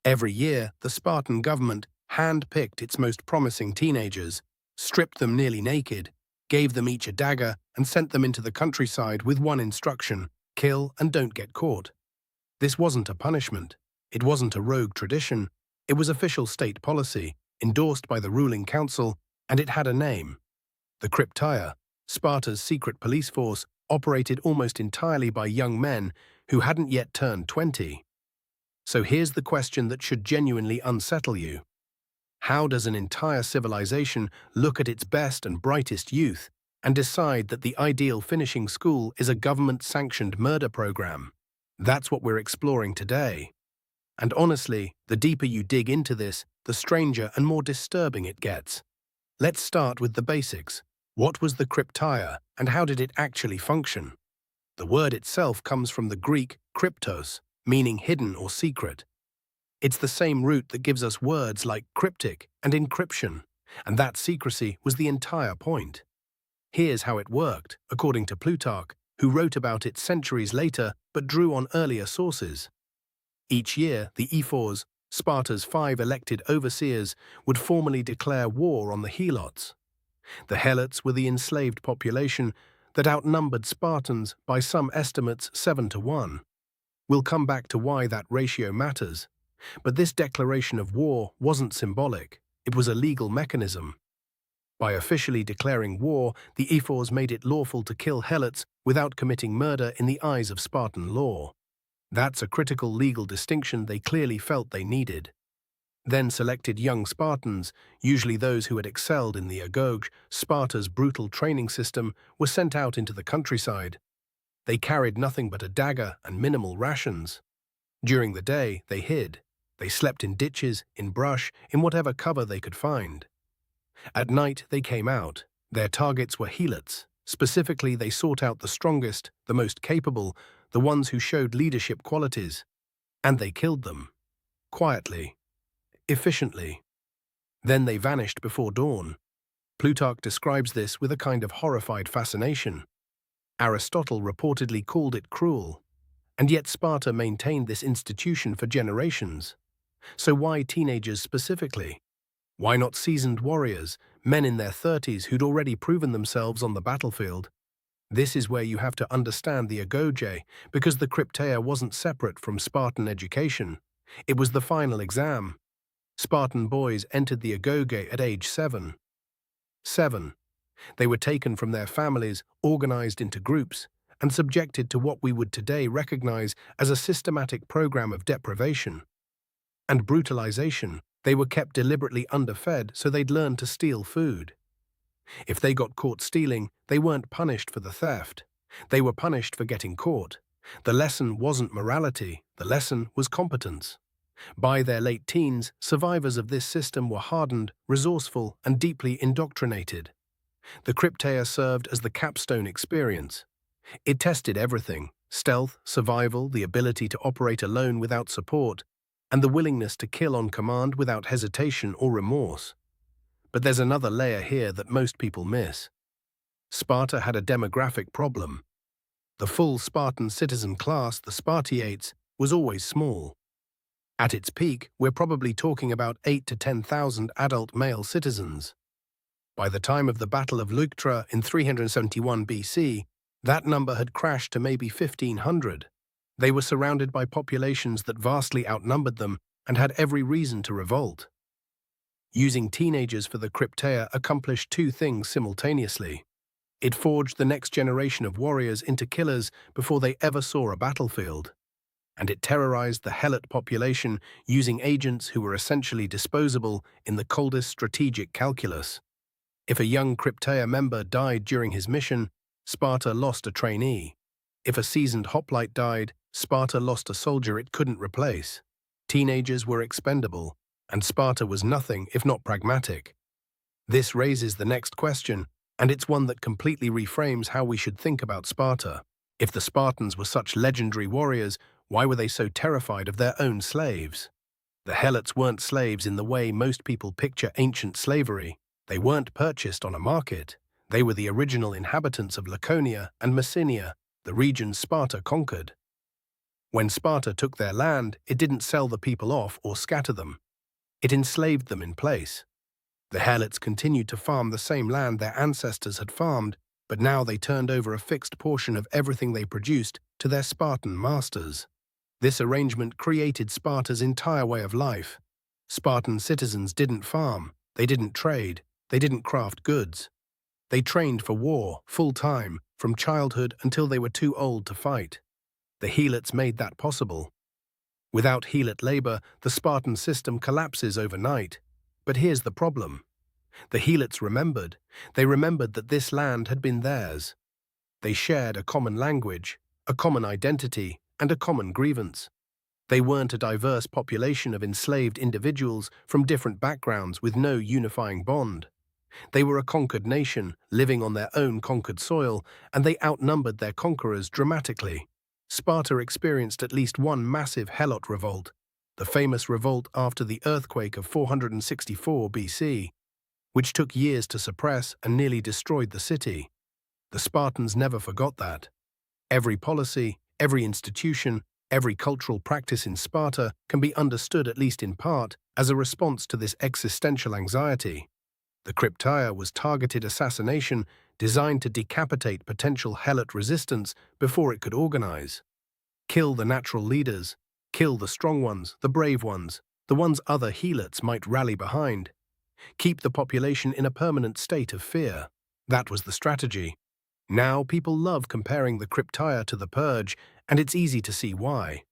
Every year, the Spartan government hand-picked its most promising teenagers, stripped them nearly naked, gave them each a dagger, and sent them into the countryside with one instruction: kill and don't get caught. This wasn't a punishment. It wasn't a rogue tradition. It was official state policy, endorsed by the ruling council, and it had a name. The Krypteia, Sparta's secret police force, operated almost entirely by young men who hadn't yet turned 20. So here's the question that should genuinely unsettle you. How does an entire civilization look at its best and brightest youth and decide that the ideal finishing school is a government-sanctioned murder program? That's what we're exploring today. And honestly, the deeper you dig into this, the stranger and more disturbing it gets. Let's start with the basics. What was the Krypteia, and how did it actually function? The word itself comes from the Greek kryptos, meaning hidden or secret. It's the same root that gives us words like cryptic and encryption, and that secrecy was the entire point. Here's how it worked, according to Plutarch, who wrote about it centuries later but drew on earlier sources. Each year, the ephors, Sparta's 5 elected overseers, would formally declare war on the Helots. The Helots were the enslaved population that outnumbered Spartans by some estimates 7-1. We'll come back to why that ratio matters. But this declaration of war wasn't symbolic. It was a legal mechanism. By officially declaring war, the ephors made it lawful to kill Helots without committing murder in the eyes of Spartan law. That's a critical legal distinction they clearly felt they needed. Then selected young Spartans, usually those who had excelled in the agoge, Sparta's brutal training system, were sent out into the countryside. They carried nothing but a dagger and minimal rations. During the day, they hid. They slept in ditches, in brush, in whatever cover they could find. At night, they came out. Their targets were Helots. Specifically, they sought out the strongest, the most capable, the ones who showed leadership qualities. And they killed them. Quietly. Efficiently. Then they vanished before dawn. Plutarch describes this with a kind of horrified fascination. Aristotle reportedly called it cruel. And yet Sparta maintained this institution for generations. So why teenagers specifically? Why not seasoned warriors, men in their 30s who'd already proven themselves on the battlefield? This is where you have to understand the agoge, because the Krypteia wasn't separate from Spartan education. It was the final exam. Spartan boys entered the agoge at age 7. They were taken from their families, organized into groups, and subjected to what we would today recognize as a systematic program of deprivation and brutalization. They were kept deliberately underfed so they'd learn to steal food. If they got caught stealing, they weren't punished for the theft. They were punished for getting caught. The lesson wasn't morality, the lesson was competence. By their late teens, survivors of this system were hardened, resourceful, and deeply indoctrinated. The Krypteia served as the capstone experience. It tested everything: stealth, survival, the ability to operate alone without support, and the willingness to kill on command without hesitation or remorse. But there's another layer here that most people miss. Sparta had a demographic problem. The full Spartan citizen class, the Spartiates, was always small. At its peak, we're probably talking about 8,000 to 10,000 adult male citizens. By the time of the Battle of Leuctra in 371 BC, that number had crashed to maybe 1,500. They were surrounded by populations that vastly outnumbered them and had every reason to revolt. Using teenagers for the Krypteia accomplished two things simultaneously. It forged the next generation of warriors into killers before they ever saw a battlefield. And it terrorized the Helot population using agents who were essentially disposable in the coldest strategic calculus. If a young Krypteia member died during his mission, Sparta lost a trainee. If a seasoned hoplite died, Sparta lost a soldier it couldn't replace. Teenagers were expendable, and Sparta was nothing if not pragmatic. This raises the next question, and it's one that completely reframes how we should think about Sparta. If the Spartans were such legendary warriors, why were they so terrified of their own slaves? The Helots weren't slaves in the way most people picture ancient slavery. They weren't purchased on a market. They were the original inhabitants of Laconia and Messenia, the regions Sparta conquered. When Sparta took their land, it didn't sell the people off or scatter them. It enslaved them in place. The Helots continued to farm the same land their ancestors had farmed, but now they turned over a fixed portion of everything they produced to their Spartan masters. This arrangement created Sparta's entire way of life. Spartan citizens didn't farm, they didn't trade, they didn't craft goods. They trained for war, full-time, from childhood until they were too old to fight. The Helots made that possible. Without Helot labor, the Spartan system collapses overnight. But here's the problem. The Helots remembered. They remembered that this land had been theirs. They shared a common language, a common identity, and a common grievance. They weren't a diverse population of enslaved individuals from different backgrounds with no unifying bond. They were a conquered nation, living on their own conquered soil, and they outnumbered their conquerors dramatically. Sparta experienced at least one massive Helot revolt, the famous revolt after the earthquake of 464 BC, which took years to suppress and nearly destroyed the city. The Spartans never forgot that. Every policy, every institution, every cultural practice in Sparta can be understood at least in part as a response to this existential anxiety. The Krypteia was targeted assassination designed to decapitate potential Helot resistance before it could organize. Kill the natural leaders, kill the strong ones, the brave ones, the ones other Helots might rally behind. Keep the population in a permanent state of fear. That was the strategy. Now people love comparing the Krypteia to the Purge, and it's easy to see why.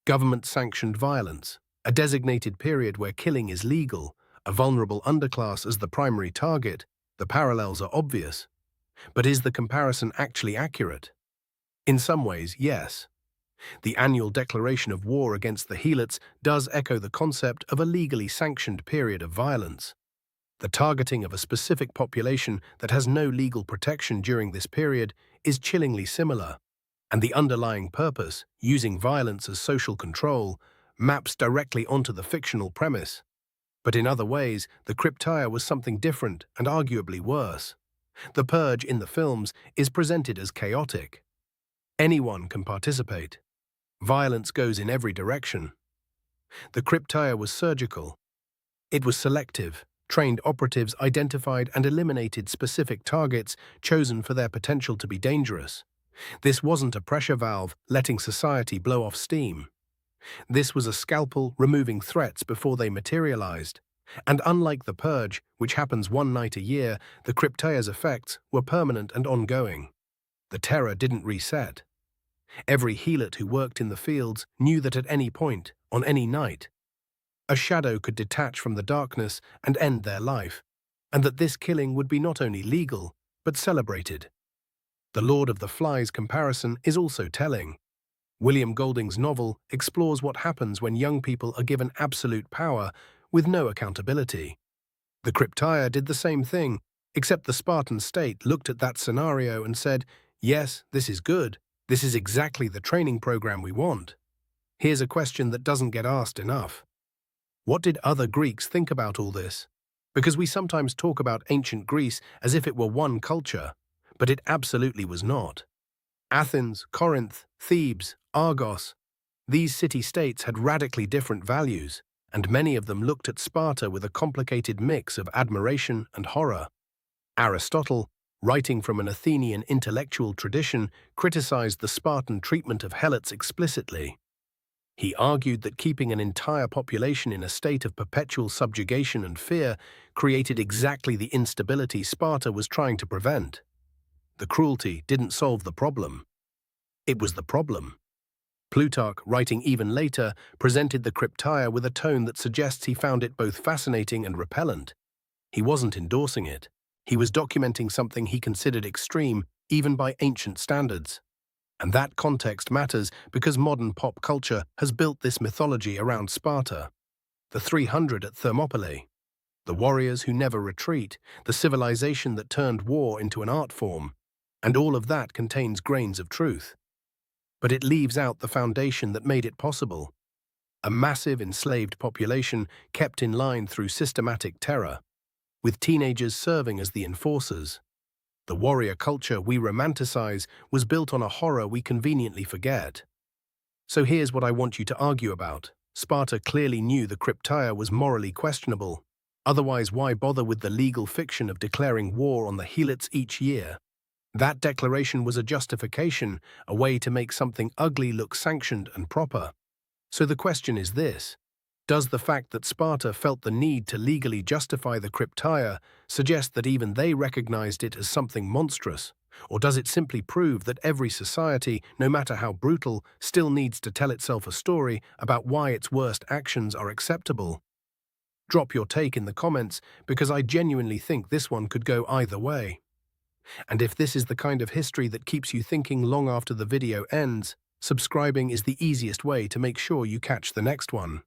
Government-sanctioned violence, a designated period where killing is legal, a vulnerable underclass as the primary target, the parallels are obvious. But is the comparison actually accurate? In some ways, yes. The annual declaration of war against the Helots does echo the concept of a legally sanctioned period of violence. The targeting of a specific population that has no legal protection during this period is chillingly similar, and the underlying purpose, using violence as social control, maps directly onto the fictional premise. But in other ways, the Krypteia was something different and arguably worse. The Purge in the films is presented as chaotic. Anyone can participate. Violence goes in every direction. The Krypteia was surgical. It was selective. Trained operatives identified and eliminated specific targets chosen for their potential to be dangerous. This wasn't a pressure valve letting society blow off steam. This was a scalpel removing threats before they materialized. And unlike the Purge, which happens one night a year, the Krypteia's effects were permanent and ongoing. The terror didn't reset. Every Helot who worked in the fields knew that at any point, on any night, a shadow could detach from the darkness and end their life, and that this killing would be not only legal, but celebrated. The Lord of the Flies comparison is also telling. William Golding's novel explores what happens when young people are given absolute power with no accountability. The Krypteia did the same thing, except the Spartan state looked at that scenario and said, yes, this is good. This is exactly the training program we want. Here's a question that doesn't get asked enough. What did other Greeks think about all this? Because we sometimes talk about ancient Greece as if it were one culture, but it absolutely was not. Athens, Corinth, Thebes, Argos, these city-states had radically different values, and many of them looked at Sparta with a complicated mix of admiration and horror. Aristotle, writing from an Athenian intellectual tradition, criticized the Spartan treatment of Helots explicitly. He argued that keeping an entire population in a state of perpetual subjugation and fear created exactly the instability Sparta was trying to prevent. The cruelty didn't solve the problem. It was the problem. Plutarch, writing even later, presented the Krypteia with a tone that suggests he found it both fascinating and repellent. He wasn't endorsing it. He was documenting something he considered extreme, even by ancient standards. And that context matters because modern pop culture has built this mythology around Sparta. The 300 at Thermopylae, the warriors who never retreat, the civilization that turned war into an art form, and all of that contains grains of truth. But it leaves out the foundation that made it possible. A massive enslaved population kept in line through systematic terror, with teenagers serving as the enforcers. The warrior culture we romanticize was built on a horror we conveniently forget. So here's what I want you to argue about. Sparta clearly knew the Krypteia was morally questionable. Otherwise, why bother with the legal fiction of declaring war on the Helots each year? That declaration was a justification, a way to make something ugly look sanctioned and proper. So the question is this: does the fact that Sparta felt the need to legally justify the Krypteia suggest that even they recognized it as something monstrous? Or does it simply prove that every society, no matter how brutal, still needs to tell itself a story about why its worst actions are acceptable? Drop your take in the comments, because I genuinely think this one could go either way. And if this is the kind of history that keeps you thinking long after the video ends, subscribing is the easiest way to make sure you catch the next one.